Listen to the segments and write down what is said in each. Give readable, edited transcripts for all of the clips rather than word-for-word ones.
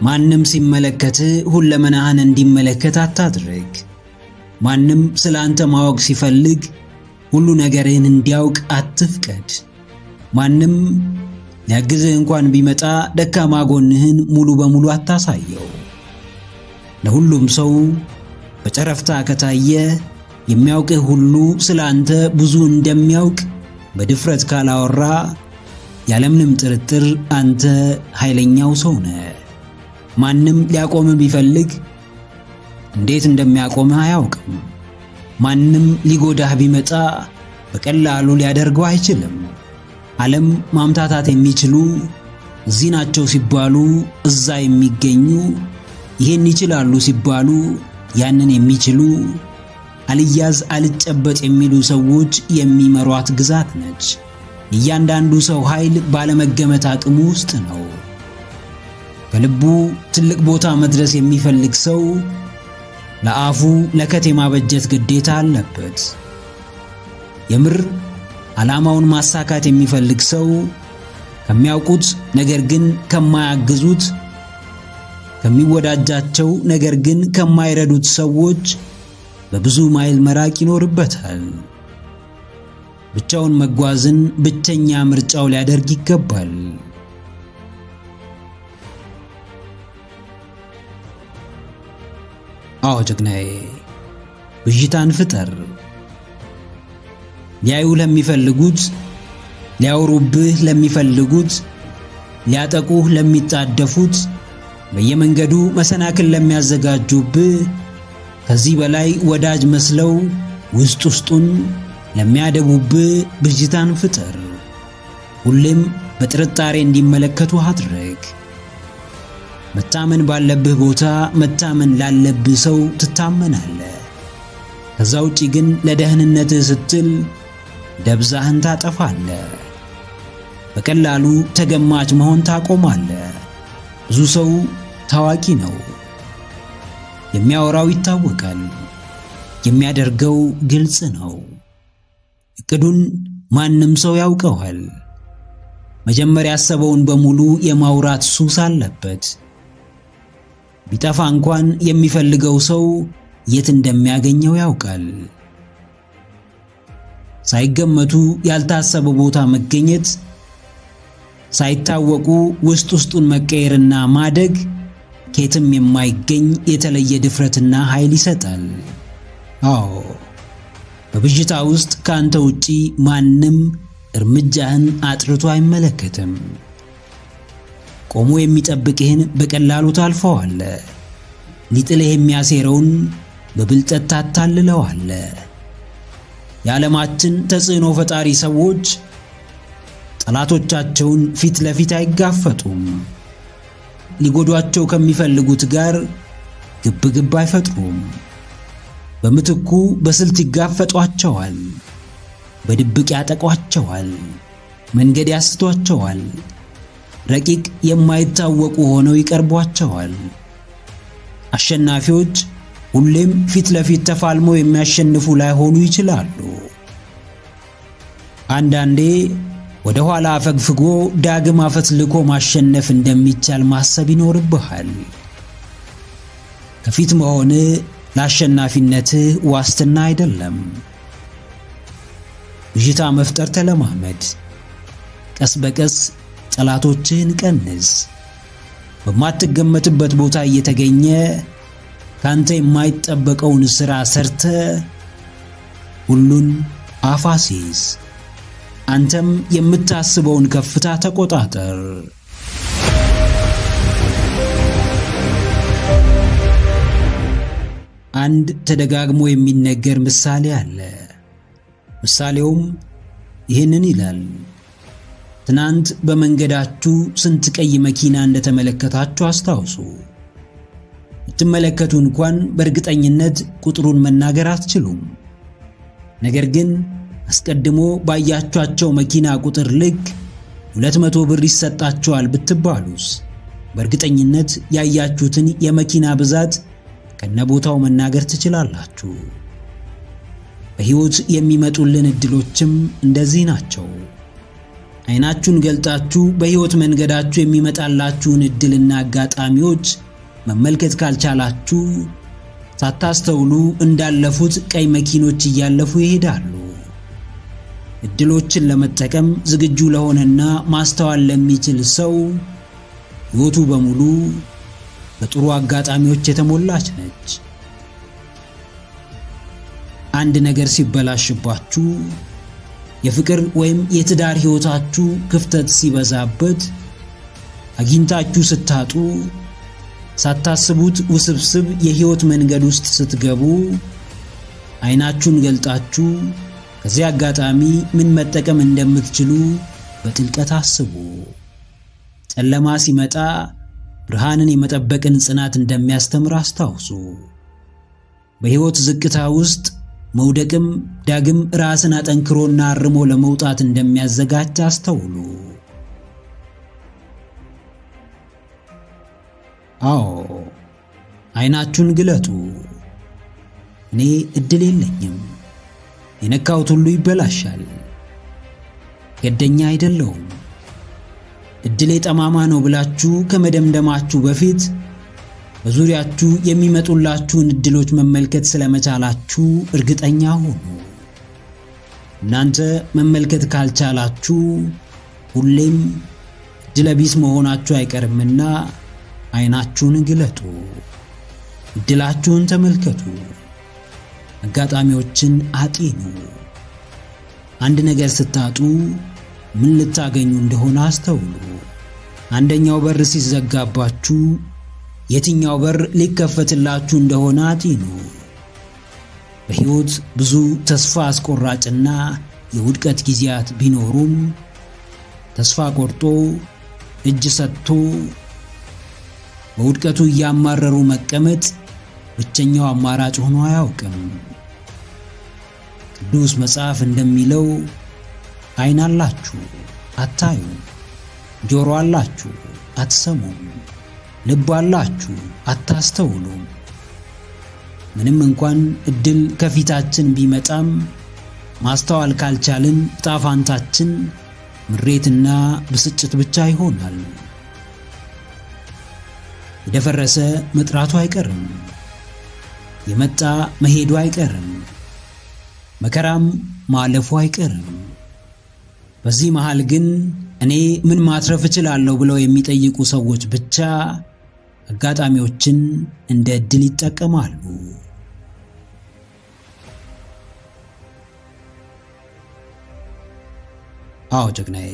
ማንም ሲመለከት ሁለመናህን እንዲመለከት አታድርግ። ማንም ስላንተ ማወቅ ሲፈልግ ሁሉ ነገርህን እንዲያውቅ አትፍቀድ። ማንም ሊያግዝህ እንኳን ቢመጣ ደካማ ጎንህን ሙሉ በሙሉ አታሳየው። ለሁሉም ሰው በጨረፍታ ከታየ የሚያውቅህ ሁሉ ስላንተ ብዙ እንደሚያውቅ በድፍረት ካላወራ ያለምንም ጥርጥር አንተ ኃይለኛው ሰው ነህ። ማንም ሊያቆምህ ቢፈልግ እንዴት እንደሚያቆምህ አያውቅም። ማንም ሊጎዳህ ቢመጣ በቀላሉ ሊያደርገው አይችልም። ዓለም ማምታታት የሚችሉ እዚህ ናቸው ሲባሉ እዛ የሚገኙ፣ ይህን ይችላሉ ሲባሉ ያንን የሚችሉ፣ አልያዝ አልጨበጥ የሚሉ ሰዎች የሚመሯት ግዛት ነች። እያንዳንዱ ሰው ኃይል ባለመገመት አቅሙ ውስጥ ነው። በልቡ ትልቅ ቦታ መድረስ የሚፈልግ ሰው ለአፉ ለከት የማበጀት ግዴታ አለበት። የምር ዓላማውን ማሳካት የሚፈልግ ሰው ከሚያውቁት ነገር ግን ከማያግዙት፣ ከሚወዳጃቸው ነገር ግን ከማይረዱት ሰዎች በብዙ ማይል መራቅ ይኖርበታል። ብቻውን መጓዝን ብቸኛ ምርጫው ሊያደርግ ይገባል። አዎ ጀግናዬ፣ ብዥታን ፍጠር። ሊያዩ ለሚፈልጉት፣ ሊያወሩብህ ለሚፈልጉት፣ ሊያጠቁህ ለሚጣደፉት፣ በየመንገዱ መሰናክል ለሚያዘጋጁብህ፣ ከዚህ በላይ ወዳጅ መስለው ውስጥ ውስጡን ለሚያደቡብህ ብዥታን ፍጠር። ሁሌም በጥርጣሬ እንዲመለከቱ አድርግ። መታመን ባለብህ ቦታ መታመን ላለብህ ሰው ትታመናለህ። ከዛ ውጪ ግን ለደህንነትህ ስትል ደብዛህን ታጠፋለህ። በቀላሉ ተገማች መሆን ታቆማለህ። ብዙ ሰው ታዋቂ ነው። የሚያወራው ይታወቃል። የሚያደርገው ግልጽ ነው። እቅዱን ማንም ሰው ያውቀዋል። መጀመሪያ ያሰበውን በሙሉ የማውራት ሱስ አለበት። ቢጠፋ እንኳን የሚፈልገው ሰው የት እንደሚያገኘው ያውቃል። ሳይገመቱ ያልታሰበ ቦታ መገኘት፣ ሳይታወቁ ውስጥ ውስጡን መቀየርና ማደግ ከየትም የማይገኝ የተለየ ድፍረትና ኃይል ይሰጣል። አዎ፣ በብዥታ ውስጥ ካንተ ውጪ ማንም እርምጃህን አጥርቶ አይመለከትም። ቆሞ የሚጠብቅህን በቀላሉ ታልፈዋለህ። ሊጥልህ የሚያሴረውን በብልጠት ታታልለዋለህ። የዓለማችን ተጽዕኖ ፈጣሪ ሰዎች ጠላቶቻቸውን ፊት ለፊት አይጋፈጡም። ሊጎዷቸው ከሚፈልጉት ጋር ግብግብ አይፈጥሩም። በምትኩ በስልት ይጋፈጧቸዋል። በድብቅ ያጠቋቸዋል። መንገድ ያስቷቸዋል። ረቂቅ የማይታወቁ ሆነው ይቀርቧቸዋል። አሸናፊዎች ሁሌም ፊት ለፊት ተፋልመው የሚያሸንፉ ላይሆኑ ይችላሉ። አንዳንዴ ወደ ኋላ አፈግፍጎ ዳግም አፈትልኮ ማሸነፍ እንደሚቻል ማሰብ ይኖርብሃል። ከፊት መሆን ለአሸናፊነትህ ዋስትና አይደለም። ብዥታ መፍጠር ተለማመድ። ቀስ በቀስ ጠላቶችህን ቀንስ። በማትገመትበት ቦታ እየተገኘ ካንተ የማይጠበቀውን ሥራ ሰርተ ሁሉን አፋሲስ። አንተም የምታስበውን ከፍታ ተቆጣጠር። አንድ ተደጋግሞ የሚነገር ምሳሌ አለ። ምሳሌውም ይህንን ይላል። ትናንት በመንገዳችሁ ስንት ቀይ መኪና እንደተመለከታችሁ አስታውሱ። ብትመለከቱ እንኳን በእርግጠኝነት ቁጥሩን መናገር አትችሉም። ነገር ግን አስቀድሞ ባያችኋቸው መኪና ቁጥር ልክ 200 ብር ይሰጣችኋል ብትባሉስ በእርግጠኝነት ያያችሁትን የመኪና ብዛት ከነቦታው መናገር ትችላላችሁ። በሕይወት የሚመጡልን እድሎችም እንደዚህ ናቸው። አይናችሁን ገልጣችሁ በሕይወት መንገዳችሁ የሚመጣላችሁን እድልና አጋጣሚዎች መመልከት ካልቻላችሁ ሳታስተውሉ እንዳለፉት ቀይ መኪኖች እያለፉ ይሄዳሉ። እድሎችን ለመጠቀም ዝግጁ ለሆነና ማስተዋል ለሚችል ሰው ሕይወቱ በሙሉ በጥሩ አጋጣሚዎች የተሞላች ነች። አንድ ነገር ሲበላሽባችሁ፣ የፍቅር ወይም የትዳር ሕይወታችሁ ክፍተት ሲበዛበት፣ አግኝታችሁ ስታጡ፣ ሳታስቡት ውስብስብ የሕይወት መንገድ ውስጥ ስትገቡ አይናችሁን ገልጣችሁ ከዚህ አጋጣሚ ምን መጠቀም እንደምትችሉ በጥልቀት አስቡ። ጨለማ ሲመጣ ብርሃንን የመጠበቅን ጽናት እንደሚያስተምር አስታውሱ። በሕይወት ዝቅታ ውስጥ መውደቅም ዳግም ራስን አጠንክሮና አርሞ ለመውጣት እንደሚያዘጋጅ አስተውሉ። አዎ፣ አይናችሁን ግለጡ። እኔ እድል የለኝም፣ የነካሁት ሁሉ ይበላሻል፣ ገደኛ አይደለሁም፣ እድሌ ጠማማ ነው ብላችሁ ከመደምደማችሁ በፊት በዙሪያችሁ የሚመጡላችሁን እድሎች መመልከት ስለመቻላችሁ እርግጠኛ ሁኑ። እናንተ መመልከት ካልቻላችሁ ሁሌም እድለቢስ መሆናችሁ አይቀርምና አይናችሁን ግለጡ፣ እድላችሁን ተመልከቱ፣ አጋጣሚዎችን አጤኑ። አንድ ነገር ስታጡ ምን ልታገኙ እንደሆነ አስተውሉ። አንደኛው በር ሲዘጋባችሁ የትኛው በር ሊከፈትላችሁ እንደሆነ አጤኑ። በሕይወት ብዙ ተስፋ አስቆራጭና የውድቀት ጊዜያት ቢኖሩም ተስፋ ቆርጦ እጅ ሰጥቶ በውድቀቱ እያማረሩ መቀመጥ ብቸኛው አማራጭ ሆኖ አያውቅም። ቅዱስ መጽሐፍ እንደሚለው ዓይን አላችሁ አታዩም፣ ጆሮ አላችሁ አትሰሙም፣ ልብ አላችሁ አታስተውሉም። ምንም እንኳን እድል ከፊታችን ቢመጣም ማስተዋል ካልቻልን ዕጣ ፈንታችን ምሬትና ብስጭት ብቻ ይሆናል። የደፈረሰ መጥራቱ አይቀርም፣ የመጣ መሄዱ አይቀርም፣ መከራም ማለፉ አይቀርም። በዚህ መሃል ግን እኔ ምን ማትረፍ እችላለሁ ብለው የሚጠይቁ ሰዎች ብቻ አጋጣሚዎችን እንደ ዕድል ይጠቀማሉ። አዎ ጀግናዬ፣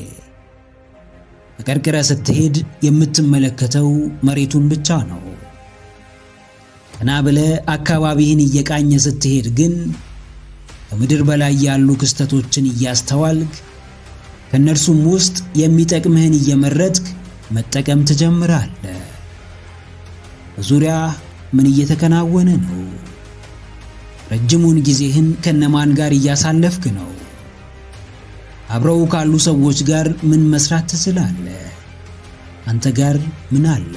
አቀርቅረ ስትሄድ የምትመለከተው መሬቱን ብቻ ነው። ቀና ብለ አካባቢህን እየቃኘ ስትሄድ ግን ከምድር በላይ ያሉ ክስተቶችን እያስተዋልክ ከነርሱም ውስጥ የሚጠቅምህን እየመረጥክ መጠቀም ትጀምራለህ። በዙሪያ ምን እየተከናወነ ነው? ረጅሙን ጊዜህን ከነማን ጋር እያሳለፍክ ነው? አብረው ካሉ ሰዎች ጋር ምን መስራት ትችላለህ? አንተ ጋር ምን አለ?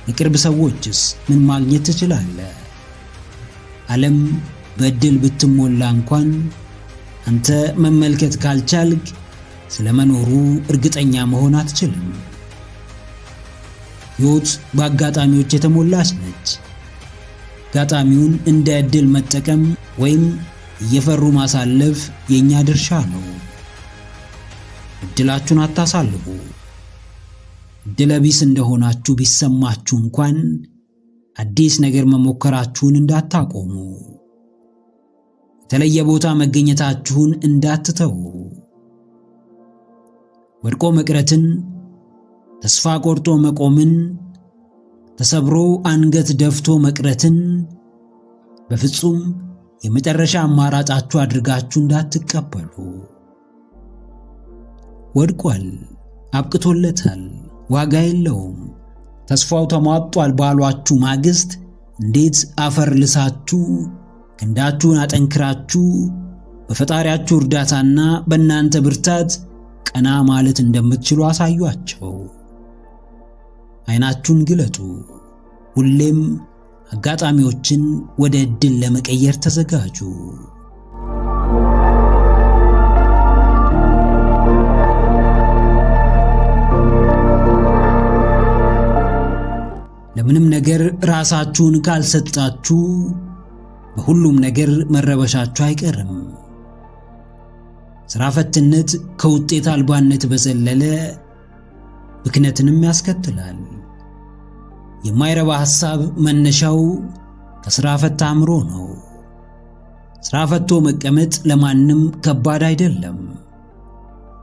የቅርብ ሰዎችስ ምን ማግኘት ትችላለህ? ዓለም በዕድል ብትሞላ እንኳን አንተ መመልከት ካልቻልክ ስለመኖሩ እርግጠኛ መሆን አትችልም። ሕይወት በአጋጣሚዎች የተሞላች ነች። አጋጣሚውን እንደ ዕድል መጠቀም ወይም እየፈሩ ማሳለፍ የኛ ድርሻ ነው። ዕድላችሁን አታሳልፉ። ዕድለቢስ እንደሆናችሁ ቢሰማችሁ እንኳን አዲስ ነገር መሞከራችሁን እንዳታቆሙ። የተለየ ቦታ መገኘታችሁን እንዳትተው። ወድቆ መቅረትን፣ ተስፋ ቆርጦ መቆምን፣ ተሰብሮ አንገት ደፍቶ መቅረትን በፍጹም የመጨረሻ አማራጫችሁ አድርጋችሁ እንዳትቀበሉ። ወድቋል፣ አብቅቶለታል፣ ዋጋ የለውም፣ ተስፋው ተሟጧል ባሏችሁ ማግስት እንዴት አፈር ልሳችሁ ክንዳችሁን አጠንክራችሁ በፈጣሪያችሁ እርዳታና በእናንተ ብርታት ቀና ማለት እንደምትችሉ አሳዩአቸው። ዓይናችሁን ግለጡ። ሁሌም አጋጣሚዎችን ወደ ዕድል ለመቀየር ተዘጋጁ። ለምንም ነገር ራሳችሁን ካልሰጣችሁ በሁሉም ነገር መረበሻችሁ አይቀርም። ሥራ ፈትነት ከውጤት አልባነት በዘለለ ብክነትንም ያስከትላል። የማይረባ ሐሳብ መነሻው ከሥራ ፈት አእምሮ ነው። ሥራ ፈቶ መቀመጥ ለማንም ከባድ አይደለም፣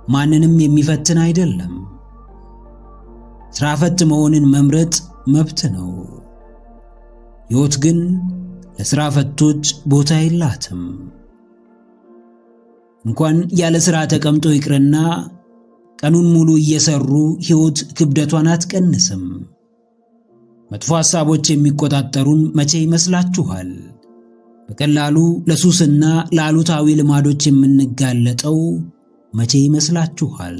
ማንንም የሚፈትን አይደለም። ሥራ ፈት መሆንን መምረጥ መብት ነው። ሕይወት ግን ለሥራ ፈቶች ቦታ የላትም። እንኳን ያለ ሥራ ተቀምጦ ይቅርና ቀኑን ሙሉ እየሰሩ ሕይወት ክብደቷን አትቀንስም። መጥፎ ሐሳቦች የሚቆጣጠሩን መቼ ይመስላችኋል? በቀላሉ ለሱስና ለአሉታዊ ልማዶች የምንጋለጠው መቼ ይመስላችኋል?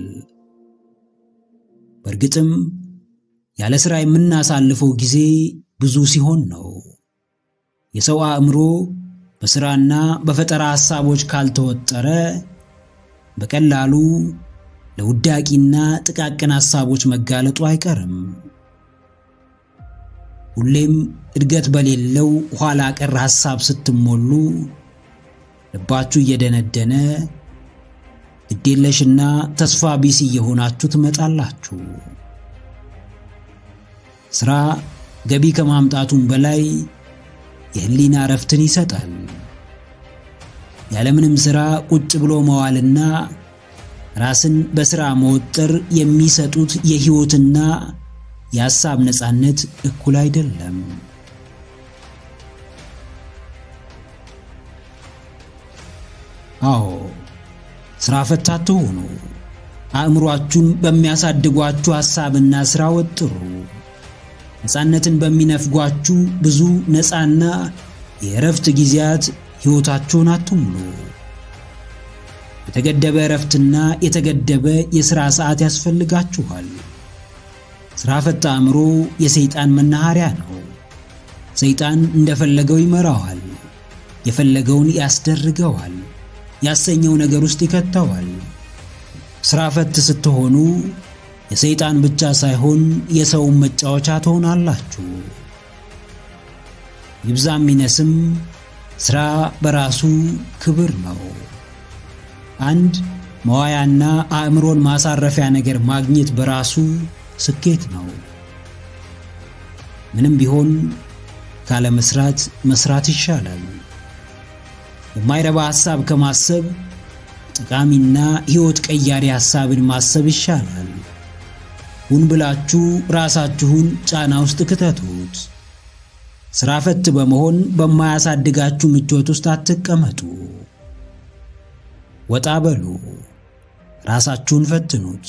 በእርግጥም ያለ ሥራ የምናሳልፈው ጊዜ ብዙ ሲሆን ነው። የሰው አእምሮ በሥራና በፈጠራ ሐሳቦች ካልተወጠረ በቀላሉ ለውዳቂና ጥቃቅን ሐሳቦች መጋለጡ አይቀርም። ሁሌም እድገት በሌለው ኋላ ቀር ሐሳብ ስትሞሉ ልባችሁ እየደነደነ ግዴለሽና ተስፋ ቢስ እየሆናችሁ ትመጣላችሁ። ሥራ ገቢ ከማምጣቱም በላይ የህሊና እረፍትን ይሰጣል። ያለምንም ሥራ ቁጭ ብሎ መዋልና ራስን በሥራ መወጠር የሚሰጡት የሕይወትና የሐሳብ ነፃነት እኩል አይደለም። አዎ፣ ሥራ ፈት አትሁኑ። አእምሮአችሁን በሚያሳድጓችሁ ሐሳብና ሥራ ወጥሩ። ነፃነትን በሚነፍጓችሁ ብዙ ነፃና የእረፍት ጊዜያት ሕይወታችሁን አትሙሉ። የተገደበ እረፍትና የተገደበ የሥራ ሰዓት ያስፈልጋችኋል። ሥራ ፈት አእምሮ የሰይጣን መናኸሪያ ነው። ሰይጣን እንደፈለገው ይመራዋል፣ የፈለገውን ያስደርገዋል፣ ያሰኘው ነገር ውስጥ ይከተዋል። ሥራ ፈት ስትሆኑ የሰይጣን ብቻ ሳይሆን የሰውን መጫወቻ ትሆናላችሁ። ይብዛም ይነስም ሥራ በራሱ ክብር ነው። አንድ መዋያና አእምሮን ማሳረፊያ ነገር ማግኘት በራሱ ስኬት ነው። ምንም ቢሆን ካለ መስራት ይሻላል። የማይረባ ሐሳብ ከማሰብ ጠቃሚና ሕይወት ቀያሪ ሐሳብን ማሰብ ይሻላል። ሁን ብላችሁ ራሳችሁን ጫና ውስጥ ክተቱት። ሥራ ፈት በመሆን በማያሳድጋችሁ ምቾት ውስጥ አትቀመጡ። ወጣ በሉ። ራሳችሁን ፈትኑት።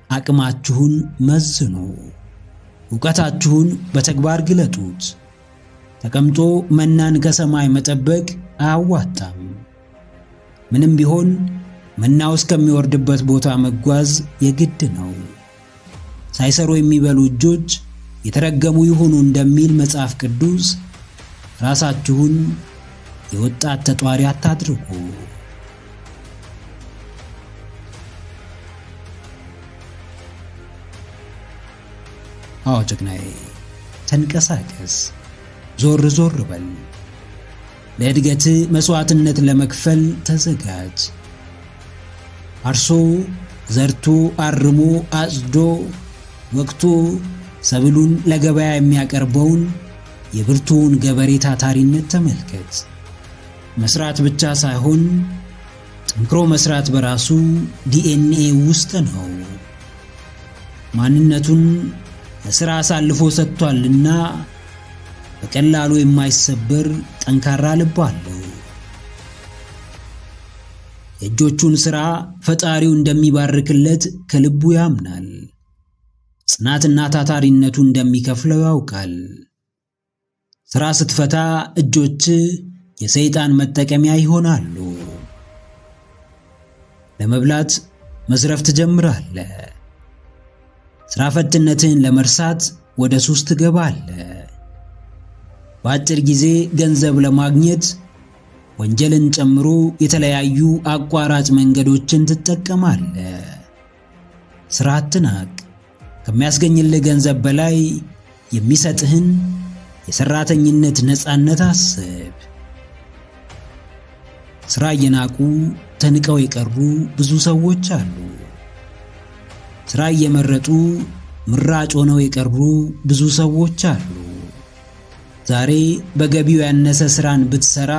አቅማችሁን መዝኑ። ዕውቀታችሁን በተግባር ግለጡት። ተቀምጦ መናን ከሰማይ መጠበቅ አያዋጣም። ምንም ቢሆን መናው እስከሚወርድበት ቦታ መጓዝ የግድ ነው። ሳይሰሩ የሚበሉ እጆች የተረገሙ ይሁኑ እንደሚል መጽሐፍ ቅዱስ ራሳችሁን የወጣት ተጧሪ አታድርጉ። አዎ ጀግናዬ፣ ተንቀሳቀስ፣ ዞር ዞር በል። ለእድገት መስዋዕትነት ለመክፈል ተዘጋጅ። አርሶ ዘርቶ አርሞ አጽዶ ወቅቶ ሰብሉን ለገበያ የሚያቀርበውን የብርቱውን ገበሬ ታታሪነት ተመልከት። መስራት ብቻ ሳይሆን ጠንክሮ መስራት በራሱ ዲኤንኤ ውስጥ ነው። ማንነቱን ለሥራ አሳልፎ ሰጥቷልና በቀላሉ የማይሰበር ጠንካራ ልብ አለው። የእጆቹን ሥራ ፈጣሪው እንደሚባርክለት ከልቡ ያምናል። ጽናትና ታታሪነቱ እንደሚከፍለው ያውቃል። ሥራ ስትፈታ እጆች የሰይጣን መጠቀሚያ ይሆናሉ። ለመብላት መዝረፍ ትጀምራለህ። ሥራ ፈትነትህን ለመርሳት ወደ ሱስ ትገባለህ። በአጭር ጊዜ ገንዘብ ለማግኘት ወንጀልን ጨምሮ የተለያዩ አቋራጭ መንገዶችን ትጠቀማለህ። ሥራ አትናቅ። ከሚያስገኝልህ ገንዘብ በላይ የሚሰጥህን የሰራተኝነት ነፃነት አስብ። ስራ እየናቁ ተንቀው የቀሩ ብዙ ሰዎች አሉ። ስራ እየመረጡ ምራጭ ሆነው የቀሩ ብዙ ሰዎች አሉ። ዛሬ በገቢው ያነሰ ስራን ብትሰራ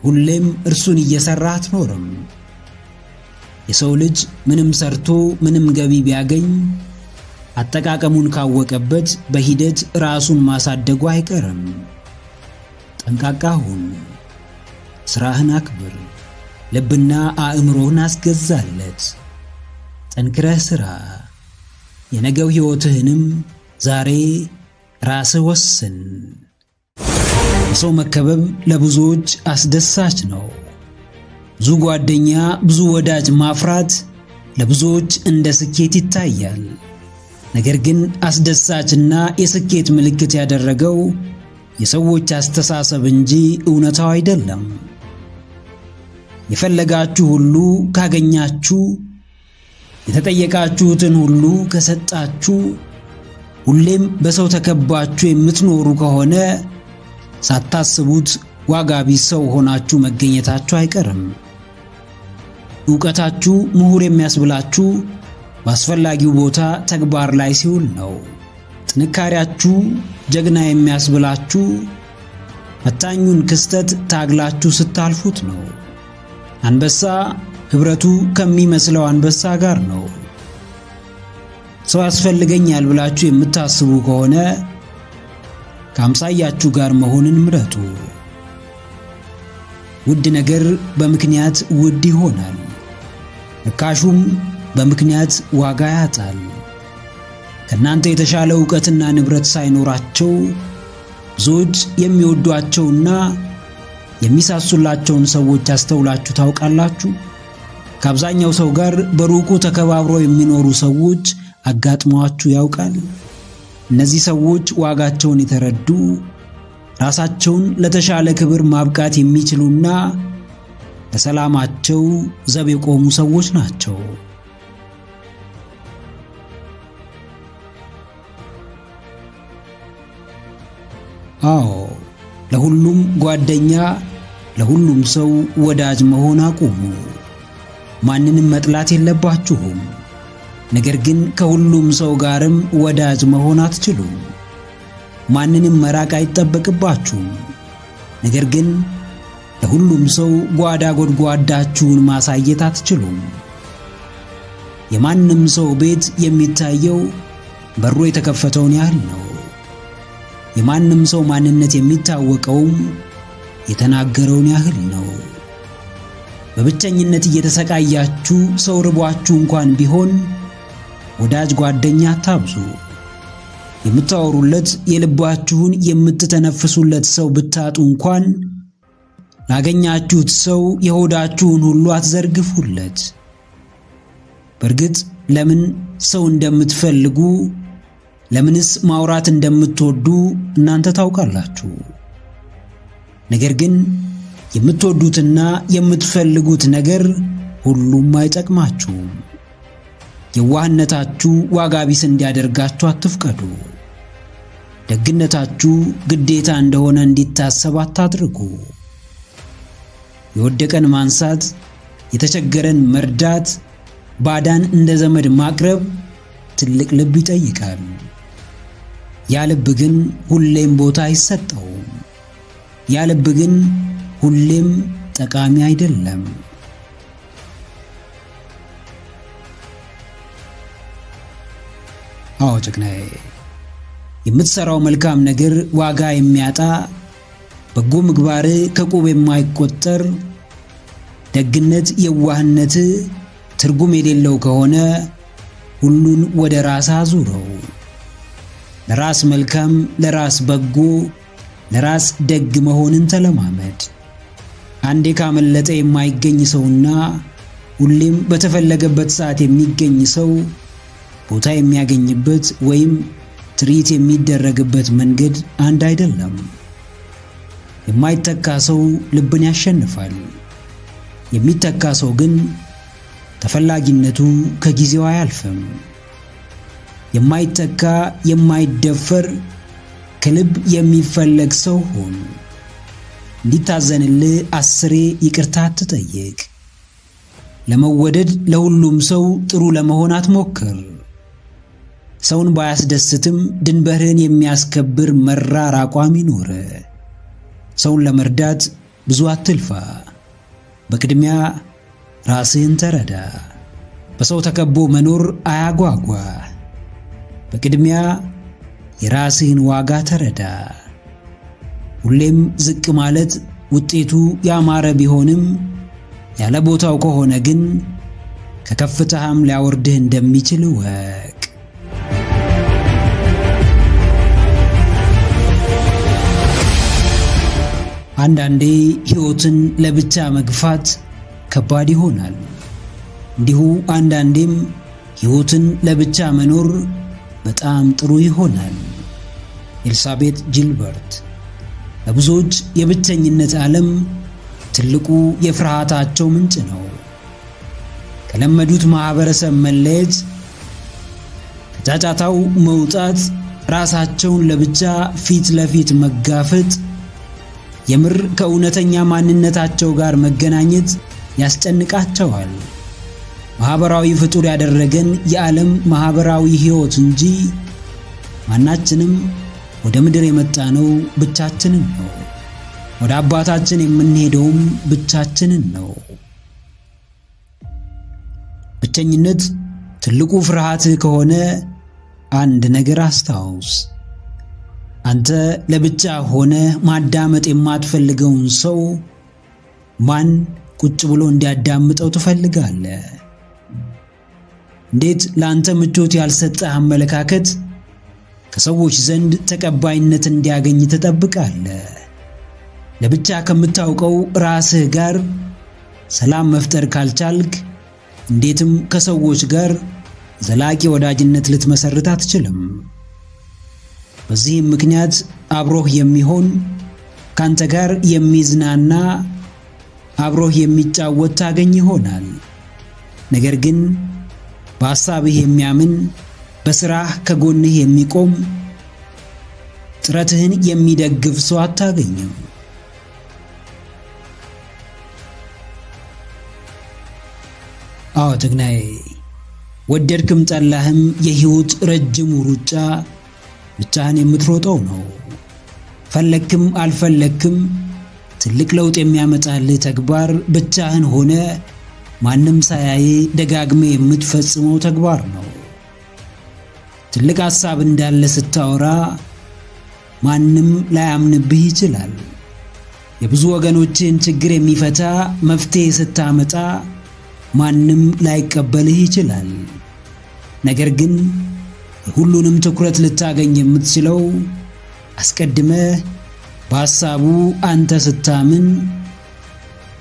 ሁሌም እርሱን እየሰራ አትኖርም። የሰው ልጅ ምንም ሰርቶ ምንም ገቢ ቢያገኝ አጠቃቀሙን ካወቀበት በሂደት ራሱን ማሳደጉ አይቀርም። ጠንቃቃ ሁን። ስራህን አክብር። ልብና አእምሮህን አስገዛለት። ጠንክረህ ስራ። የነገው ሕይወትህንም ዛሬ ራስህ ወስን። የሰው መከበብ ለብዙዎች አስደሳች ነው። ብዙ ጓደኛ፣ ብዙ ወዳጅ ማፍራት ለብዙዎች እንደ ስኬት ይታያል። ነገር ግን አስደሳችና የስኬት ምልክት ያደረገው የሰዎች አስተሳሰብ እንጂ እውነታው አይደለም። የፈለጋችሁ ሁሉ ካገኛችሁ፣ የተጠየቃችሁትን ሁሉ ከሰጣችሁ፣ ሁሌም በሰው ተከባችሁ የምትኖሩ ከሆነ ሳታስቡት ዋጋ ቢስ ሰው ሆናችሁ መገኘታችሁ አይቀርም። ዕውቀታችሁ ምሁር የሚያስብላችሁ በአስፈላጊው ቦታ ተግባር ላይ ሲውል ነው። ጥንካሬያችሁ ጀግና የሚያስብላችሁ ፈታኙን ክስተት ታግላችሁ ስታልፉት ነው። አንበሳ ኅብረቱ ከሚመስለው አንበሳ ጋር ነው። ሰው ያስፈልገኛል ብላችሁ የምታስቡ ከሆነ ከአምሳያችሁ ጋር መሆንን ምረጡ። ውድ ነገር በምክንያት ውድ ይሆናል። ርካሹም በምክንያት ዋጋ ያጣል። ከእናንተ የተሻለ ዕውቀትና ንብረት ሳይኖራቸው ብዙዎች የሚወዷቸውና የሚሳሱላቸውን ሰዎች አስተውላችሁ ታውቃላችሁ? ከአብዛኛው ሰው ጋር በሩቁ ተከባብረው የሚኖሩ ሰዎች አጋጥመዋችሁ ያውቃል? እነዚህ ሰዎች ዋጋቸውን የተረዱ፣ ራሳቸውን ለተሻለ ክብር ማብቃት የሚችሉና ለሰላማቸው ዘብ የቆሙ ሰዎች ናቸው። አዎ፣ ለሁሉም ጓደኛ፣ ለሁሉም ሰው ወዳጅ መሆን አቁሙ። ማንንም መጥላት የለባችሁም። ነገር ግን ከሁሉም ሰው ጋርም ወዳጅ መሆን አትችሉም። ማንንም መራቅ አይጠበቅባችሁም። ነገር ግን ለሁሉም ሰው ጓዳ ጎድጓዳችሁን ማሳየት አትችሉም። የማንም ሰው ቤት የሚታየው በሩ የተከፈተውን ያህል ነው። የማንም ሰው ማንነት የሚታወቀውም የተናገረውን ያህል ነው። በብቸኝነት እየተሰቃያችሁ ሰው ርቧችሁ እንኳን ቢሆን ወዳጅ ጓደኛ አታብዙ። የምታወሩለት የልባችሁን የምትተነፍሱለት ሰው ብታጡ እንኳን ላገኛችሁት ሰው የሆዳችሁን ሁሉ አትዘርግፉለት። በእርግጥ ለምን ሰው እንደምትፈልጉ፣ ለምንስ ማውራት እንደምትወዱ እናንተ ታውቃላችሁ። ነገር ግን የምትወዱትና የምትፈልጉት ነገር ሁሉም አይጠቅማችሁም። የዋህነታችሁ ዋጋ ቢስ እንዲያደርጋችሁ አትፍቀዱ። ደግነታችሁ ግዴታ እንደሆነ እንዲታሰብ አታድርጉ። የወደቀን ማንሳት፣ የተቸገረን መርዳት፣ ባዳን እንደ ዘመድ ማቅረብ ትልቅ ልብ ይጠይቃል። ያ ልብ ግን ሁሌም ቦታ አይሰጠውም። ያ ልብ ግን ሁሌም ጠቃሚ አይደለም። አዎ ጀግናዬ፣ የምትሰራው መልካም ነገር ዋጋ የሚያጣ፣ በጎ ምግባር ከቁብ የማይቆጠር፣ ደግነት፣ የዋህነት ትርጉም የሌለው ከሆነ ሁሉን ወደ ራስ አዙረው። ለራስ መልካም፣ ለራስ በጎ፣ ለራስ ደግ መሆንን ተለማመድ። አንዴ ካመለጠ የማይገኝ ሰውና ሁሌም በተፈለገበት ሰዓት የሚገኝ ሰው ቦታ የሚያገኝበት ወይም ትርኢት የሚደረግበት መንገድ አንድ አይደለም። የማይተካ ሰው ልብን ያሸንፋል። የሚተካ ሰው ግን ተፈላጊነቱ ከጊዜው አያልፍም። የማይተካ፣ የማይደፈር፣ ከልብ የሚፈለግ ሰው ሁን። እንዲታዘንልህ 10 ይቅርታ አትጠይቅ። ለመወደድ ለሁሉም ሰው ጥሩ ለመሆን አትሞክር። ሰውን ባያስደስትም ድንበርህን የሚያስከብር መራር አቋም ይኖር። ሰውን ለመርዳት ብዙ አትልፋ። በቅድሚያ ራስህን ተረዳ። በሰው ተከቦ መኖር አያጓጓ። በቅድሚያ የራስህን ዋጋ ተረዳ። ሁሌም ዝቅ ማለት ውጤቱ ያማረ ቢሆንም ያለ ቦታው ከሆነ ግን ከከፍታህም ሊያወርድህ እንደሚችል ወቅ። አንዳንዴ ሕይወትን ለብቻ መግፋት ከባድ ይሆናል። እንዲሁ አንዳንዴም ሕይወትን ለብቻ መኖር በጣም ጥሩ ይሆናል። ኤልሳቤት ጂልበርት። ለብዙዎች የብቸኝነት ዓለም ትልቁ የፍርሃታቸው ምንጭ ነው። ከለመዱት ማህበረሰብ መለየት፣ ከጫጫታው መውጣት፣ ራሳቸውን ለብቻ ፊት ለፊት መጋፈጥ፣ የምር ከእውነተኛ ማንነታቸው ጋር መገናኘት ያስጨንቃቸዋል። ማህበራዊ ፍጡር ያደረገን የዓለም ማህበራዊ ሕይወት እንጂ ማናችንም ወደ ምድር የመጣነው ብቻችንን ነው። ወደ አባታችን የምንሄደውም ብቻችንን ነው። ብቸኝነት ትልቁ ፍርሃትህ ከሆነ አንድ ነገር አስታውስ። አንተ ለብቻ ሆነ ማዳመጥ የማትፈልገውን ሰው ማን ቁጭ ብሎ እንዲያዳምጠው ትፈልጋለህ? እንዴት ለአንተ ምቾት ያልሰጠህ አመለካከት ከሰዎች ዘንድ ተቀባይነት እንዲያገኝ ትጠብቃለህ? ለብቻ ከምታውቀው ራስህ ጋር ሰላም መፍጠር ካልቻልክ እንዴትም ከሰዎች ጋር ዘላቂ ወዳጅነት ልትመሰርት አትችልም። በዚህም ምክንያት አብሮህ የሚሆን ካንተ ጋር የሚዝናና አብሮህ የሚጫወት ታገኝ ይሆናል። ነገር ግን በሐሳብህ የሚያምን በሥራህ ከጎንህ የሚቆም ጥረትህን የሚደግፍ ሰው አታገኝም። አዎ ትግናዬ፣ ወደድክም ጠላህም የሕይወት ረጅሙ ሩጫ ብቻህን የምትሮጠው ነው። ፈለክም አልፈለክም ትልቅ ለውጥ የሚያመጣልህ ተግባር ብቻህን ሆነ ማንም ሳያይ ደጋግመ የምትፈጽመው ተግባር ነው። ትልቅ ሐሳብ እንዳለ ስታወራ ማንም ላያምንብህ ይችላል። የብዙ ወገኖችን ችግር የሚፈታ መፍትሄ ስታመጣ ማንም ላይቀበልህ ይችላል። ነገር ግን የሁሉንም ትኩረት ልታገኝ የምትችለው አስቀድመህ በሐሳቡ አንተ ስታምን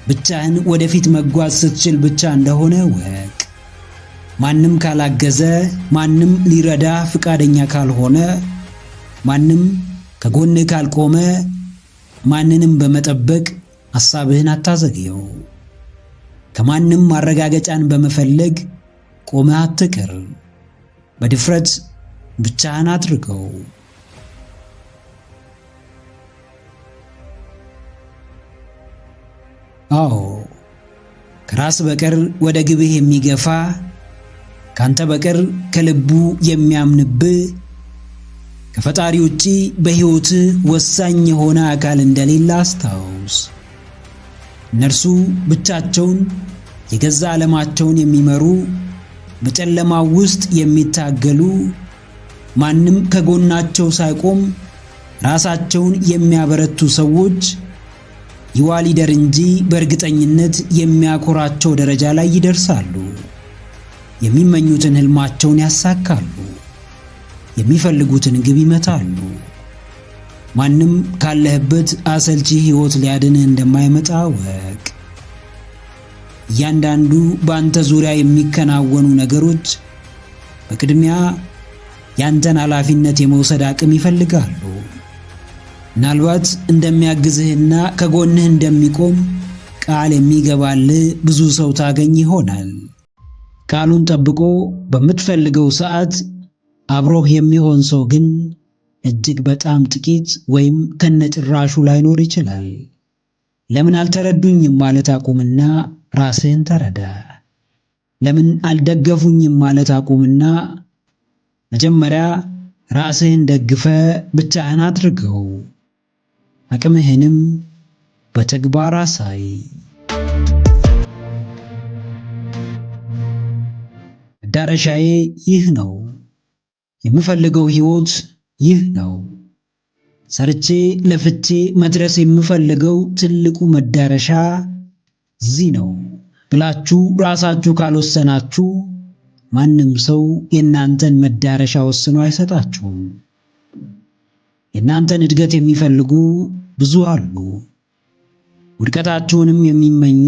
ብቻህን ወደፊት መጓዝ ስትችል ብቻ እንደሆነ ወቅ። ማንም ካላገዘ፣ ማንም ሊረዳ ፍቃደኛ ካልሆነ፣ ማንም ከጎንህ ካልቆመ ማንንም በመጠበቅ ሐሳብህን አታዘግየው። ከማንም ማረጋገጫን በመፈለግ ቆመህ አትቅር። በድፍረት ብቻህን አድርገው። አዎ ከራስ በቀር ወደ ግብህ የሚገፋ ካንተ በቀር ከልቡ የሚያምንብህ ከፈጣሪ ውጪ በሕይወትህ ወሳኝ የሆነ አካል እንደሌለ አስታውስ። እነርሱ ብቻቸውን የገዛ ዓለማቸውን የሚመሩ በጨለማው ውስጥ የሚታገሉ ማንም ከጎናቸው ሳይቆም ራሳቸውን የሚያበረቱ ሰዎች ይዋሊደር እንጂ በእርግጠኝነት የሚያኮራቸው ደረጃ ላይ ይደርሳሉ። የሚመኙትን ህልማቸውን ያሳካሉ። የሚፈልጉትን ግብ ይመታሉ። ማንም ካለህበት አሰልቺ ሕይወት ሊያድንህ እንደማይመጣ ወቅ። እያንዳንዱ በአንተ ዙሪያ የሚከናወኑ ነገሮች በቅድሚያ ያንተን ኃላፊነት የመውሰድ አቅም ይፈልጋሉ። ምናልባት እንደሚያግዝህና ከጎንህ እንደሚቆም ቃል የሚገባልህ ብዙ ሰው ታገኝ ይሆናል። ቃሉን ጠብቆ በምትፈልገው ሰዓት አብሮህ የሚሆን ሰው ግን እጅግ በጣም ጥቂት ወይም ከነጭራሹ ላይኖር ይችላል። ለምን አልተረዱኝም ማለት አቁምና ራስህን ተረዳ። ለምን አልደገፉኝም ማለት አቁምና መጀመሪያ ራስህን ደግፈ ብቻህን አድርገው። አቅምህንም በተግባር አሳይ። መዳረሻዬ ይህ ነው። የምፈልገው ሕይወት ይህ ነው። ሰርቼ ለፍቼ መድረስ የምፈልገው ትልቁ መዳረሻ እዚህ ነው ብላችሁ ራሳችሁ ካልወሰናችሁ ማንም ሰው የእናንተን መዳረሻ ወስኖ አይሰጣችሁም። የእናንተን እድገት የሚፈልጉ ብዙ አሉ። ውድቀታችሁንም የሚመኙ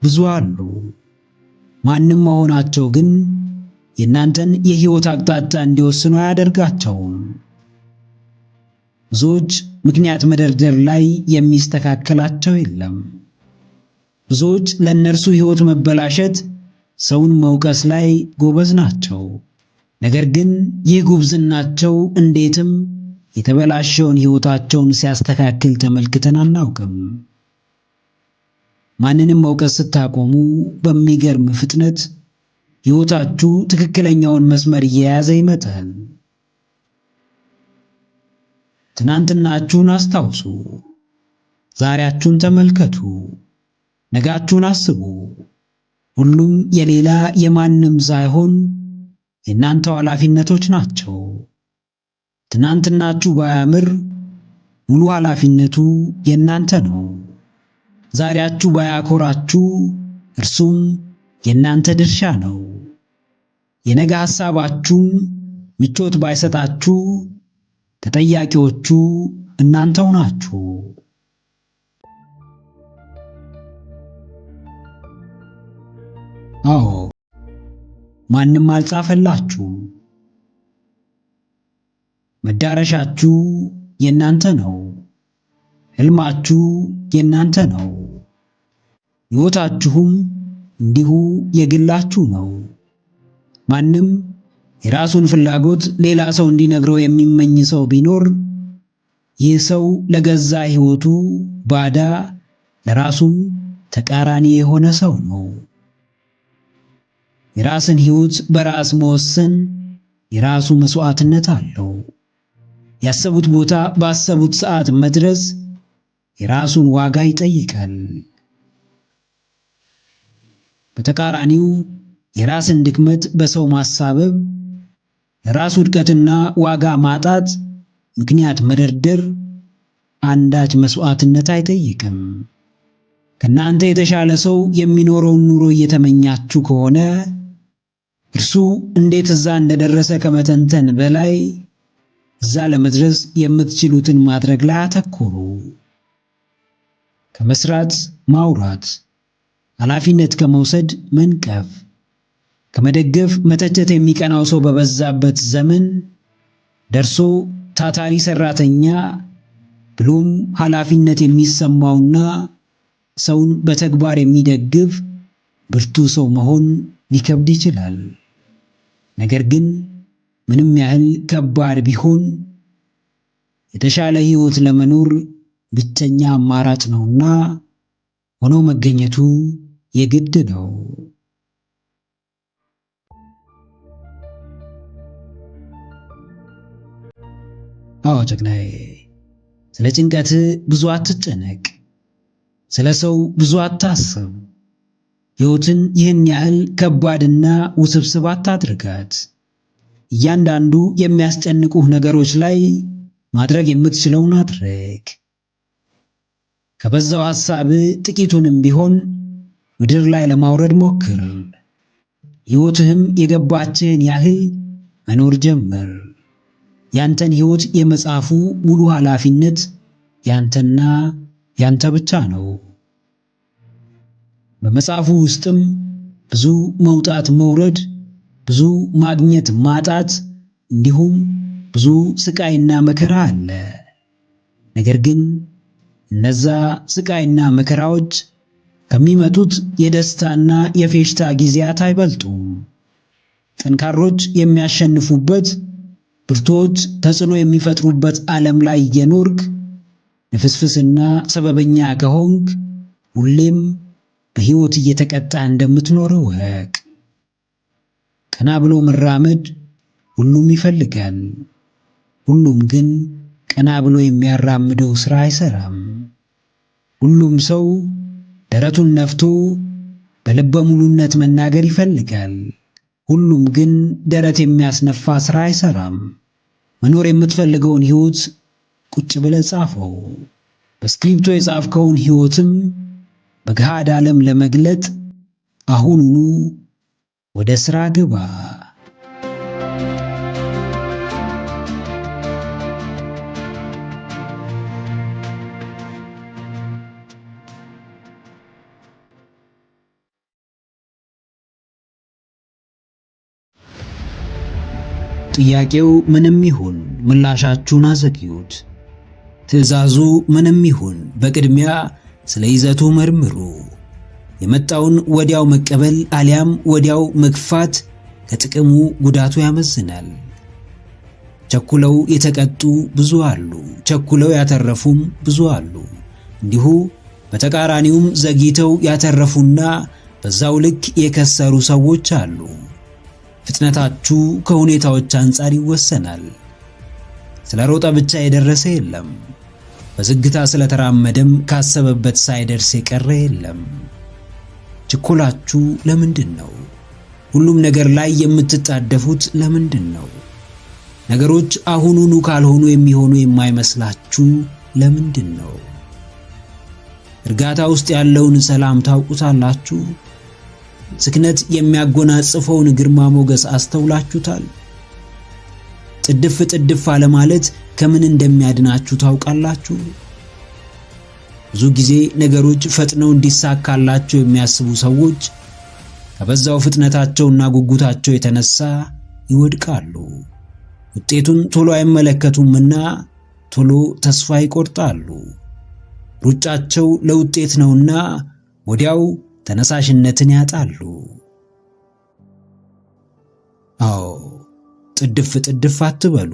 ብዙ አሉ። ማንም መሆናቸው ግን የእናንተን የሕይወት አቅጣጫ እንዲወስኑ አያደርጋቸውም። ብዙዎች ምክንያት መደርደር ላይ የሚስተካከላቸው የለም። ብዙዎች ለእነርሱ ሕይወት መበላሸት ሰውን መውቀስ ላይ ጎበዝ ናቸው። ነገር ግን ይህ ጉብዝናቸው እንዴትም የተበላሸውን ሕይወታቸውን ሲያስተካክል ተመልክተን አናውቅም። ማንንም መውቀስ ስታቆሙ በሚገርም ፍጥነት ሕይወታችሁ ትክክለኛውን መስመር እየያዘ ይመጣል። ትናንትናችሁን አስታውሱ። ዛሬያችሁን ተመልከቱ። ነጋችሁን አስቡ። ሁሉም የሌላ የማንም ሳይሆን የእናንተው ኃላፊነቶች ናቸው። ትናንትናችሁ ባያምር ሙሉ ኃላፊነቱ የእናንተ ነው። ዛሬያችሁ ባያኮራችሁ እርሱም የእናንተ ድርሻ ነው። የነገ ሐሳባችሁም ምቾት ባይሰጣችሁ ተጠያቂዎቹ እናንተው ናችሁ። አዎ፣ ማንም አልጻፈላችሁም። መዳረሻችሁ የእናንተ ነው። ሕልማችሁ የእናንተ ነው። ሕይወታችሁም እንዲሁ የግላችሁ ነው። ማንም የራሱን ፍላጎት ሌላ ሰው እንዲነግረው የሚመኝ ሰው ቢኖር ይህ ሰው ለገዛ ሕይወቱ ባዳ፣ ለራሱም ተቃራኒ የሆነ ሰው ነው። የራስን ሕይወት በራስ መወሰን የራሱ መስዋዕትነት አለው። ያሰቡት ቦታ ባሰቡት ሰዓት መድረስ የራሱን ዋጋ ይጠይቃል። በተቃራኒው የራስን ድክመት በሰው ማሳበብ፣ ለራስ ውድቀትና ዋጋ ማጣት ምክንያት መደርደር አንዳች መስዋዕትነት አይጠይቅም። ከእናንተ የተሻለ ሰው የሚኖረውን ኑሮ እየተመኛችሁ ከሆነ እርሱ እንዴት እዛ እንደደረሰ ከመተንተን በላይ እዛ ለመድረስ የምትችሉትን ማድረግ ላይ አተኮሩ። ከመስራት ማውራት፣ ኃላፊነት ከመውሰድ መንቀፍ፣ ከመደገፍ መተቸት የሚቀናው ሰው በበዛበት ዘመን ደርሶ ታታሪ ሰራተኛ ብሎም ኃላፊነት የሚሰማውና ሰውን በተግባር የሚደግፍ ብርቱ ሰው መሆን ሊከብድ ይችላል። ነገር ግን ምንም ያህል ከባድ ቢሆን የተሻለ ሕይወት ለመኖር ብቸኛ አማራጭ ነውና ሆኖ መገኘቱ የግድ ነው። አዎ ጀግናዬ፣ ስለ ጭንቀት ብዙ አትጨነቅ። ስለ ሰው ብዙ አታስብ። ሕይወትን ይህን ያህል ከባድና ውስብስብ አታድርጋት። እያንዳንዱ የሚያስጨንቁህ ነገሮች ላይ ማድረግ የምትችለውን አድርግ። ከበዛው ሐሳብ ጥቂቱንም ቢሆን ምድር ላይ ለማውረድ ሞክር። ሕይወትህም የገባችህን ያህል መኖር ጀምር። ያንተን ሕይወት የመጻፉ ሙሉ ኃላፊነት ያንተና ያንተ ብቻ ነው። በመጽሐፉ ውስጥም ብዙ መውጣት መውረድ፣ ብዙ ማግኘት ማጣት፣ እንዲሁም ብዙ ስቃይና መከራ አለ። ነገር ግን እነዛ ስቃይና መከራዎች ከሚመጡት የደስታና የፌሽታ ጊዜያት አይበልጡም። ጠንካሮች የሚያሸንፉበት፣ ብርቱዎች ተጽዕኖ የሚፈጥሩበት ዓለም ላይ እየኖርክ ንፍስፍስና ሰበበኛ ከሆንክ ሁሌም በሕይወት እየተቀጣ እንደምትኖር እወቅ። ቀና ብሎ መራመድ ሁሉም ይፈልጋል። ሁሉም ግን ቀና ብሎ የሚያራምደው ሥራ አይሰራም። ሁሉም ሰው ደረቱን ነፍቶ በልበ ሙሉነት መናገር ይፈልጋል። ሁሉም ግን ደረት የሚያስነፋ ሥራ አይሰራም። መኖር የምትፈልገውን ሕይወት ቁጭ ብለህ ጻፈው። በስክሪፕቶ የጻፍከውን ሕይወትም በገሃድ ዓለም ለመግለጥ አሁኑኑ ወደ ሥራ ግባ። ጥያቄው ምንም ይሁን ምላሻችሁን አዘግዩት። ትዕዛዙ ምንም ይሁን በቅድሚያ ስለ ይዘቱ መርምሩ። የመጣውን ወዲያው መቀበል አሊያም ወዲያው መግፋት ከጥቅሙ ጉዳቱ ያመዝናል። ቸኩለው የተቀጡ ብዙ አሉ፣ ቸኩለው ያተረፉም ብዙ አሉ። እንዲሁ በተቃራኒውም ዘግይተው ያተረፉና በዛው ልክ የከሰሩ ሰዎች አሉ። ፍጥነታችሁ ከሁኔታዎች አንጻር ይወሰናል። ስለ ሮጠ ብቻ የደረሰ የለም። በዝግታ ስለተራመደም ካሰበበት ሳይደርስ የቀረ የለም። ችኮላችሁ ለምንድን ነው? ሁሉም ነገር ላይ የምትጣደፉት ለምንድን ነው? ነገሮች አሁኑኑ ካልሆኑ የሚሆኑ የማይመስላችሁ ለምንድን ነው? እርጋታ ውስጥ ያለውን ሰላም ታውቁታላችሁ? ስክነት የሚያጎናጽፈውን ግርማ ሞገስ አስተውላችሁታል? ጥድፍ ጥድፍ አለ ማለት ከምን እንደሚያድናችሁ ታውቃላችሁ? ብዙ ጊዜ ነገሮች ፈጥነው እንዲሳካላቸው የሚያስቡ ሰዎች ከበዛው ፍጥነታቸውና ጉጉታቸው የተነሳ ይወድቃሉ። ውጤቱን ቶሎ አይመለከቱምና ቶሎ ተስፋ ይቆርጣሉ። ሩጫቸው ለውጤት ነውና ወዲያው ተነሳሽነትን ያጣሉ። አዎ፣ ጥድፍ ጥድፍ አትበሉ።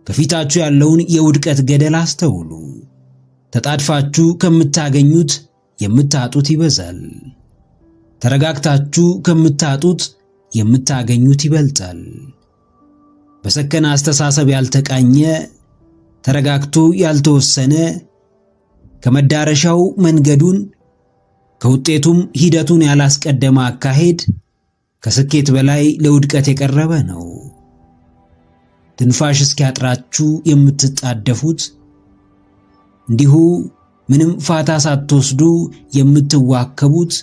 ከፊታችሁ ያለውን የውድቀት ገደል አስተውሉ። ተጣድፋችሁ ከምታገኙት የምታጡት ይበዛል። ተረጋግታችሁ ከምታጡት የምታገኙት ይበልጣል። በሰከነ አስተሳሰብ ያልተቃኘ፣ ተረጋግቶ ያልተወሰነ፣ ከመዳረሻው መንገዱን ከውጤቱም ሂደቱን ያላስቀደመ አካሄድ ከስኬት በላይ ለውድቀት የቀረበ ነው። ትንፋሽ እስኪያጥራችሁ የምትጣደፉት፣ እንዲሁ ምንም ፋታ ሳትወስዱ የምትዋከቡት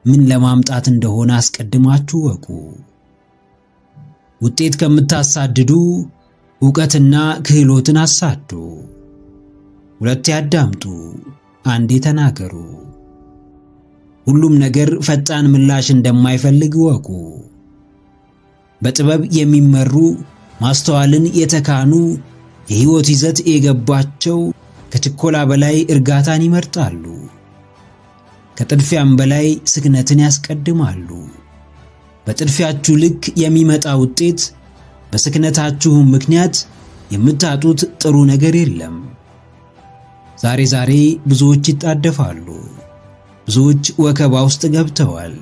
ምን ለማምጣት እንደሆነ አስቀድማችሁ ወቁ። ውጤት ከምታሳድዱ ዕውቀትና ክህሎትን አሳዱ። ሁለቴ አዳምጡ፣ አንዴ ተናገሩ። ሁሉም ነገር ፈጣን ምላሽ እንደማይፈልግ ወቁ። በጥበብ የሚመሩ ማስተዋልን የተካኑ የሕይወት ይዘት የገባቸው ከችኮላ በላይ እርጋታን ይመርጣሉ። ከጥድፊያም በላይ ስክነትን ያስቀድማሉ። በጥድፊያችሁ ልክ የሚመጣ ውጤት፣ በስክነታችሁ ምክንያት የምታጡት ጥሩ ነገር የለም። ዛሬ ዛሬ ብዙዎች ይጣደፋሉ። ብዙዎች ወከባ ውስጥ ገብተዋል።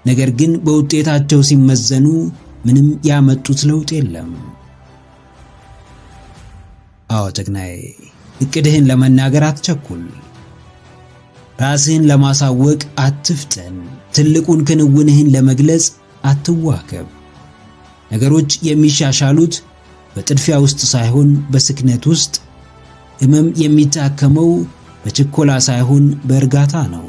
ነገር ግን በውጤታቸው ሲመዘኑ ምንም ያመጡት ለውጥ የለም። አዎ ጀግናዬ፣ እቅድህን ለመናገር አትቸኩል። ራስህን ለማሳወቅ አትፍጠን። ትልቁን ክንውንህን ለመግለጽ አትዋከብ። ነገሮች የሚሻሻሉት በጥድፊያ ውስጥ ሳይሆን በስክነት ውስጥ፣ ሕመም የሚታከመው በችኮላ ሳይሆን በእርጋታ ነው።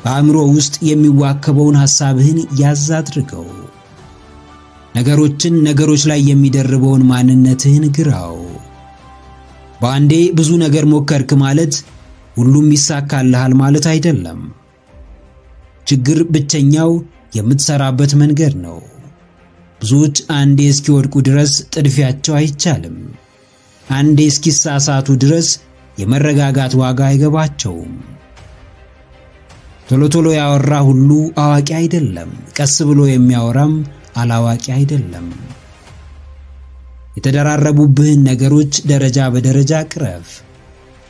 በአእምሮ ውስጥ የሚዋከበውን ሐሳብህን ያዝ አድርገው። ነገሮች ላይ የሚደርበውን ማንነትህን ግራው። በአንዴ ብዙ ነገር ሞከርክ ማለት ሁሉም ይሳካልሃል ማለት አይደለም። ችግር ብቸኛው የምትሰራበት መንገድ ነው። ብዙዎች አንዴ እስኪወድቁ ድረስ ጥድፊያቸው አይቻልም። አንዴ እስኪሳሳቱ ድረስ የመረጋጋት ዋጋ አይገባቸውም። ቶሎ ቶሎ ያወራ ሁሉ አዋቂ አይደለም። ቀስ ብሎ የሚያወራም አላዋቂ አይደለም። የተደራረቡብህን ነገሮች ደረጃ በደረጃ ቅረፍ።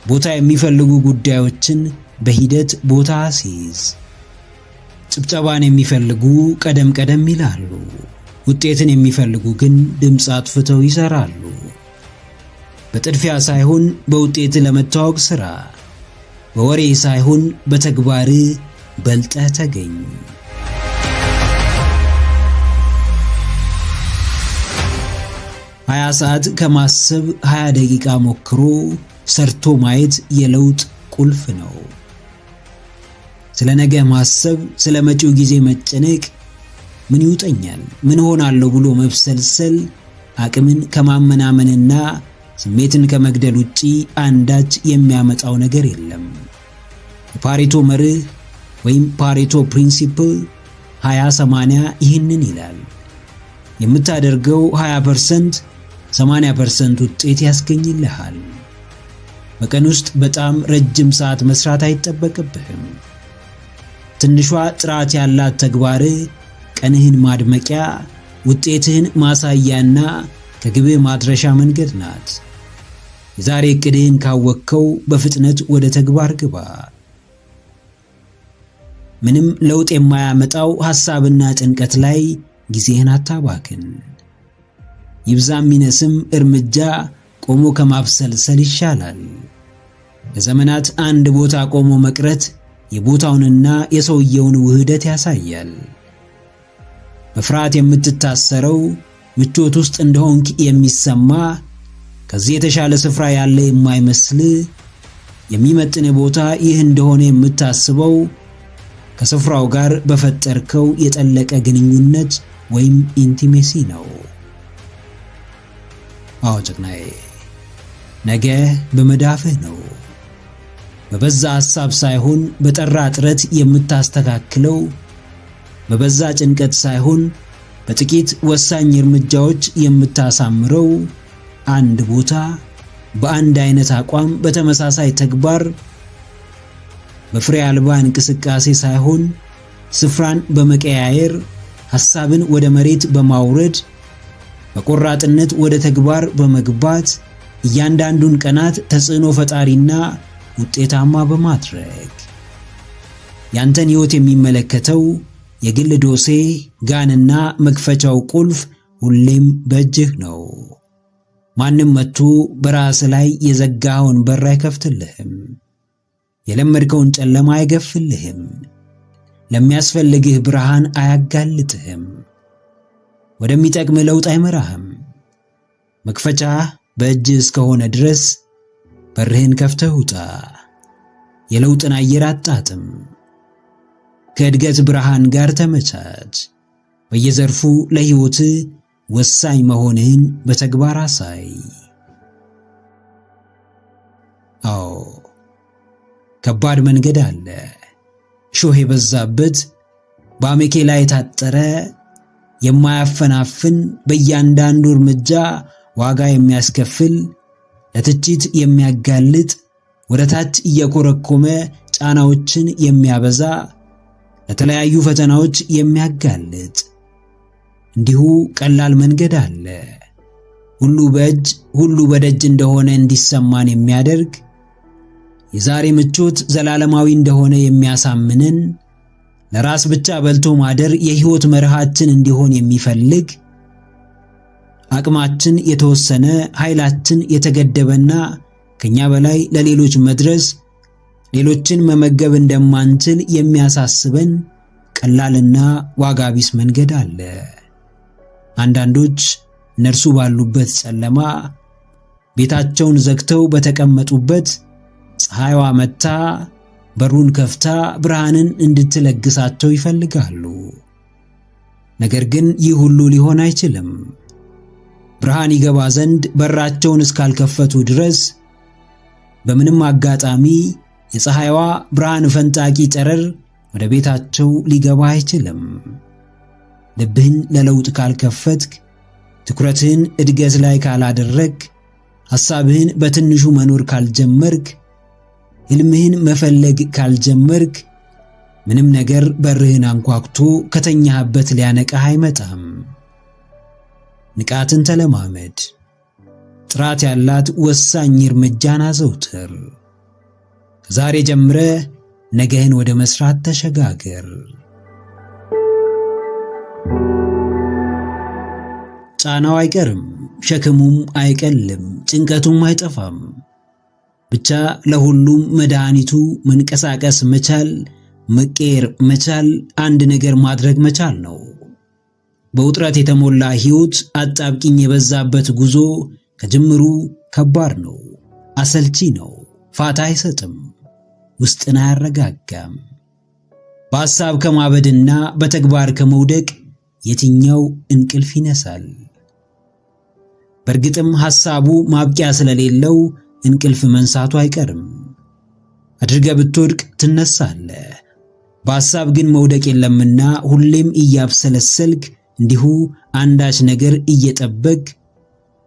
ቦታ የሚፈልጉ ጉዳዮችን በሂደት ቦታ አስይዝ። ጭብጨባን የሚፈልጉ ቀደም ቀደም ይላሉ። ውጤትን የሚፈልጉ ግን ድምፅ አጥፍተው ይሰራሉ። በጥድፊያ ሳይሆን በውጤት ለመታወቅ ሥራ። በወሬ ሳይሆን በተግባር በልጠህ ተገኝ። 20 ሰዓት ከማሰብ 20 ደቂቃ ሞክሮ ሰርቶ ማየት የለውጥ ቁልፍ ነው። ስለ ነገ ማሰብ፣ ስለ መጪው ጊዜ መጨነቅ፣ ምን ይውጠኛል፣ ምን ሆናለሁ ብሎ መብሰልሰል አቅምን ከማመናመንና ስሜትን ከመግደል ውጪ አንዳች የሚያመጣው ነገር የለም። የፓሬቶ መርህ ወይም ፓሬቶ ፕሪንሲፕል 20-80 ይህንን ይላል። የምታደርገው 20% 80% ውጤት ያስገኝልሃል። በቀን ውስጥ በጣም ረጅም ሰዓት መስራት አይጠበቅብህም። ትንሿ ጥራት ያላት ተግባር ቀንህን ማድመቂያ፣ ውጤትህን ማሳያና ከግብህ ማድረሻ መንገድ ናት። የዛሬ ዕቅድህን ካወቅከው በፍጥነት ወደ ተግባር ግባ። ምንም ለውጥ የማያመጣው ሐሳብና ጭንቀት ላይ ጊዜህን አታባክን። ይብዛም ይነስም እርምጃ ቆሞ ከማብሰልሰል ይሻላል። ለዘመናት አንድ ቦታ ቆሞ መቅረት የቦታውንና የሰውየውን ውህደት ያሳያል። በፍርሃት የምትታሰረው ምቾት ውስጥ እንደሆንክ የሚሰማ ከዚህ የተሻለ ስፍራ ያለ የማይመስል የሚመጥን ቦታ ይህ እንደሆነ የምታስበው ከስፍራው ጋር በፈጠርከው የጠለቀ ግንኙነት ወይም ኢንቲሜሲ ነው። አዎ ጀግናዬ፣ ነገ በመዳፍህ ነው። በበዛ ሐሳብ ሳይሆን በጠራ ጥረት የምታስተካክለው፣ በበዛ ጭንቀት ሳይሆን በጥቂት ወሳኝ እርምጃዎች የምታሳምረው አንድ ቦታ በአንድ አይነት አቋም በተመሳሳይ ተግባር በፍሬ አልባ እንቅስቃሴ ሳይሆን ስፍራን በመቀያየር ሐሳብን ወደ መሬት በማውረድ በቆራጥነት ወደ ተግባር በመግባት እያንዳንዱን ቀናት ተጽዕኖ ፈጣሪና ውጤታማ በማድረግ ያንተን ሕይወት የሚመለከተው የግል ዶሴ ጋንና መክፈቻው ቁልፍ ሁሌም በእጅህ ነው። ማንም መጥቶ በራስ ላይ የዘጋኸውን በር አይከፍትልህም። የለመድከውን ጨለማ አይገፍልህም። ለሚያስፈልግህ ብርሃን አያጋልጥህም። ወደሚጠቅም ለውጥ አይመራህም። መክፈቻ በእጅህ እስከሆነ ድረስ በርህን ከፍተህ ውጣ። የለውጥን አየር አጣጥም። ከእድገት ብርሃን ጋር ተመቻች። በየዘርፉ ለሕይወት ወሳኝ መሆንህን በተግባር አሳይ። አዎ ከባድ መንገድ አለ፣ ሾህ የበዛበት በአሜኬላ የታጠረ የማያፈናፍን በእያንዳንዱ እርምጃ ዋጋ የሚያስከፍል ለትችት የሚያጋልጥ ወደ ታች እየኮረኮመ ጫናዎችን የሚያበዛ ለተለያዩ ፈተናዎች የሚያጋልጥ እንዲሁ ቀላል መንገድ አለ። ሁሉ በእጅ ሁሉ በደጅ እንደሆነ እንዲሰማን የሚያደርግ የዛሬ ምቾት ዘላለማዊ እንደሆነ የሚያሳምንን ለራስ ብቻ በልቶ ማደር የሕይወት መርሃችን እንዲሆን የሚፈልግ አቅማችን የተወሰነ ኃይላችን የተገደበና ከኛ በላይ ለሌሎች መድረስ ሌሎችን መመገብ እንደማንችል የሚያሳስበን ቀላልና ዋጋ ቢስ መንገድ አለ። አንዳንዶች እነርሱ ባሉበት ጨለማ ቤታቸውን ዘግተው በተቀመጡበት ፀሐይዋ መጥታ በሩን ከፍታ ብርሃንን እንድትለግሳቸው ይፈልጋሉ። ነገር ግን ይህ ሁሉ ሊሆን አይችልም። ብርሃን ይገባ ዘንድ በራቸውን እስካልከፈቱ ድረስ በምንም አጋጣሚ የፀሐይዋ ብርሃን ፈንጣቂ ጨረር ወደ ቤታቸው ሊገባ አይችልም። ልብህን ለለውጥ ካልከፈትክ፣ ትኩረትህን እድገት ላይ ካላደረግ፣ ሐሳብህን በትንሹ መኖር ካልጀመርክ፣ ሕልምህን መፈለግ ካልጀመርክ ምንም ነገር በርህን አንኳኩቶ ከተኛህበት ሊያነቃህ አይመጣም። ንቃትን ተለማመድ። ጥራት ያላት ወሳኝ እርምጃን አዘውትር። ከዛሬ ጀምረህ ነገህን ወደ መስራት ተሸጋገር። ጫናው አይቀርም፣ ሸክሙም አይቀልም፣ ጭንቀቱም አይጠፋም። ብቻ ለሁሉም መድኃኒቱ መንቀሳቀስ መቻል፣ መቀየር መቻል፣ አንድ ነገር ማድረግ መቻል ነው። በውጥረት የተሞላ ሕይወት፣ አጣብቂኝ የበዛበት ጉዞ ከጅምሩ ከባድ ነው፣ አሰልቺ ነው፣ ፋታ አይሰጥም፣ ውስጥን አያረጋጋም። በሐሳብ ከማበድና በተግባር ከመውደቅ የትኛው እንቅልፍ ይነሳል? በእርግጥም ሐሳቡ ማብቂያ ስለሌለው እንቅልፍ መንሳቱ አይቀርም። አድርገህ ብትወድቅ ትነሳለህ። በሐሳብ ግን መውደቅ የለምና ሁሌም እያብሰለሰልክ እንዲሁ አንዳች ነገር እየጠበቅ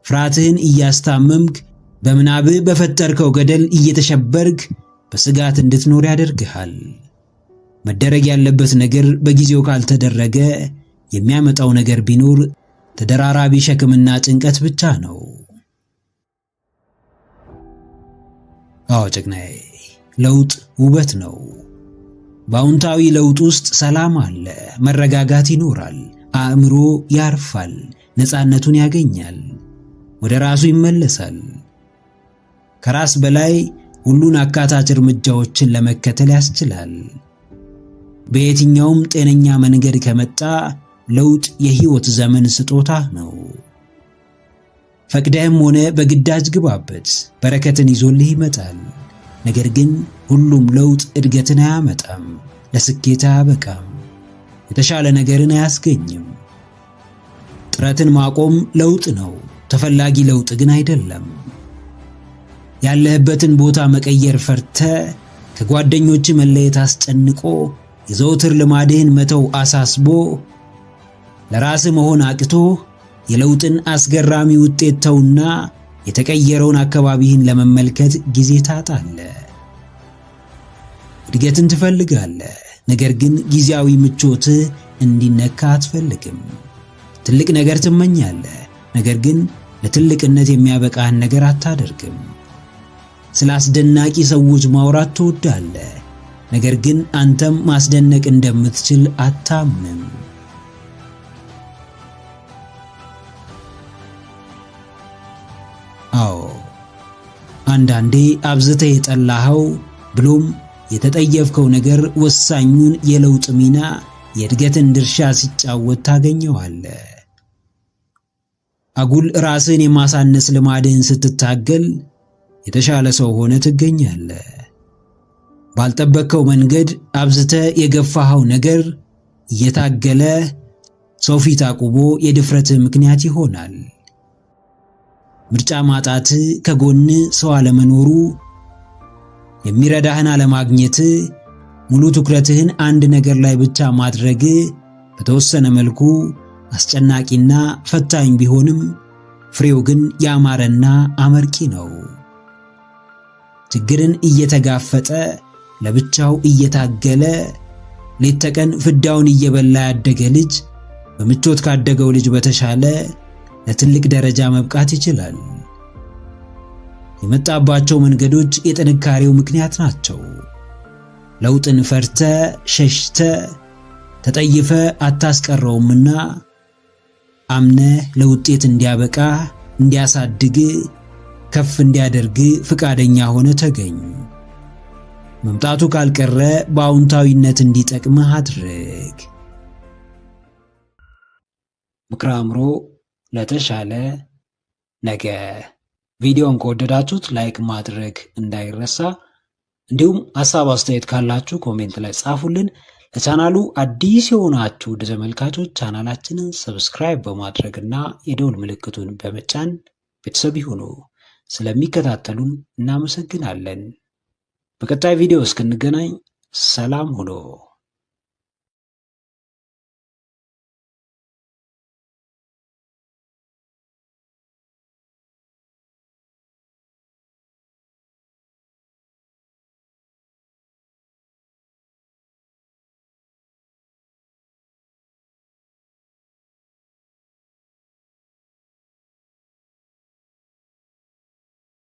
ፍርሃትህን እያስታመምክ በምናብህ በፈጠርከው ገደል እየተሸበርክ በስጋት እንድትኖር ያደርግሃል። መደረግ ያለበት ነገር በጊዜው ካልተደረገ የሚያመጣው ነገር ቢኖር ተደራራቢ ሸክምና ጭንቀት ብቻ ነው። አዎ ጀግናዬ፣ ለውጥ ውበት ነው። በአዎንታዊ ለውጥ ውስጥ ሰላም አለ፣ መረጋጋት ይኖራል፣ አእምሮ ያርፋል፣ ነፃነቱን ያገኛል፣ ወደ ራሱ ይመለሳል። ከራስ በላይ ሁሉን አካታች እርምጃዎችን ለመከተል ያስችላል። በየትኛውም ጤነኛ መንገድ ከመጣ ለውጥ የሕይወት ዘመን ስጦታ ነው። ፈቅደህም ሆነ በግዳጅ ግባበት፣ በረከትን ይዞልህ ይመጣል። ነገር ግን ሁሉም ለውጥ እድገትን አያመጣም፣ ለስኬት አያበቃም፣ የተሻለ ነገርን አያስገኝም። ጥረትን ማቆም ለውጥ ነው፣ ተፈላጊ ለውጥ ግን አይደለም። ያለህበትን ቦታ መቀየር ፈርተ፣ ከጓደኞች መለየት አስጨንቆ፣ የዘውትር ልማድህን መተው አሳስቦ፣ ለራስህ መሆን አቅቶ የለውጥን አስገራሚ ውጤት ተውና የተቀየረውን አካባቢህን ለመመልከት ጊዜ ታጣለህ። እድገትን ትፈልጋለህ፣ ነገር ግን ጊዜያዊ ምቾትህ እንዲነካ አትፈልግም። ትልቅ ነገር ትመኛለህ፣ ነገር ግን ለትልቅነት የሚያበቃህን ነገር አታደርግም። ስለ አስደናቂ ሰዎች ማውራት ትወዳለህ፣ ነገር ግን አንተም ማስደነቅ እንደምትችል አታምንም። አዎ፣ አንዳንዴ አብዝተህ የጠላኸው ብሎም የተጠየፍከው ነገር ወሳኙን የለውጥ ሚና፣ የእድገትን ድርሻ ሲጫወት ታገኘዋለህ። አጉል ራስን የማሳነስ ልማድህን ስትታገል የተሻለ ሰው ሆነ ትገኛለህ። ባልጠበቅከው መንገድ አብዝተህ የገፋኸው ነገር እየታገለ ሰው ፊት አቁሞ የድፍረትህ ምክንያት ይሆናል። ምርጫ ማጣት፣ ከጎን ሰው አለመኖሩ፣ የሚረዳህን አለማግኘት፣ ሙሉ ትኩረትህን አንድ ነገር ላይ ብቻ ማድረግ በተወሰነ መልኩ አስጨናቂና ፈታኝ ቢሆንም ፍሬው ግን ያማረና አመርቂ ነው። ችግርን እየተጋፈጠ ለብቻው እየታገለ ሌት ተቀን ፍዳውን እየበላ ያደገ ልጅ በምቾት ካደገው ልጅ በተሻለ ለትልቅ ደረጃ መብቃት ይችላል። የመጣባቸው መንገዶች የጥንካሬው ምክንያት ናቸው። ለውጥን ፈርተ ሸሽተ ተጠይፈ አታስቀረውምና አምነ ለውጤት እንዲያበቃ እንዲያሳድግ ከፍ እንዲያደርግ ፍቃደኛ ሆነ ተገኝ። መምጣቱ ካልቀረ በአዎንታዊነት እንዲጠቅምህ አድርግ። ምክረ አእምሮ ለተሻለ ነገ። ቪዲዮን ከወደዳችሁት ላይክ ማድረግ እንዳይረሳ፣ እንዲሁም ሐሳብ አስተያየት ካላችሁ ኮሜንት ላይ ጻፉልን። ለቻናሉ አዲስ የሆናችሁ ተመልካቾች ቻናላችንን ሰብስክራይብ በማድረግና የደውል ምልክቱን በመጫን ቤተሰብ ይሁኑ። ስለሚከታተሉን እናመሰግናለን። በቀጣይ ቪዲዮ እስክንገናኝ ሰላም ሁኑ።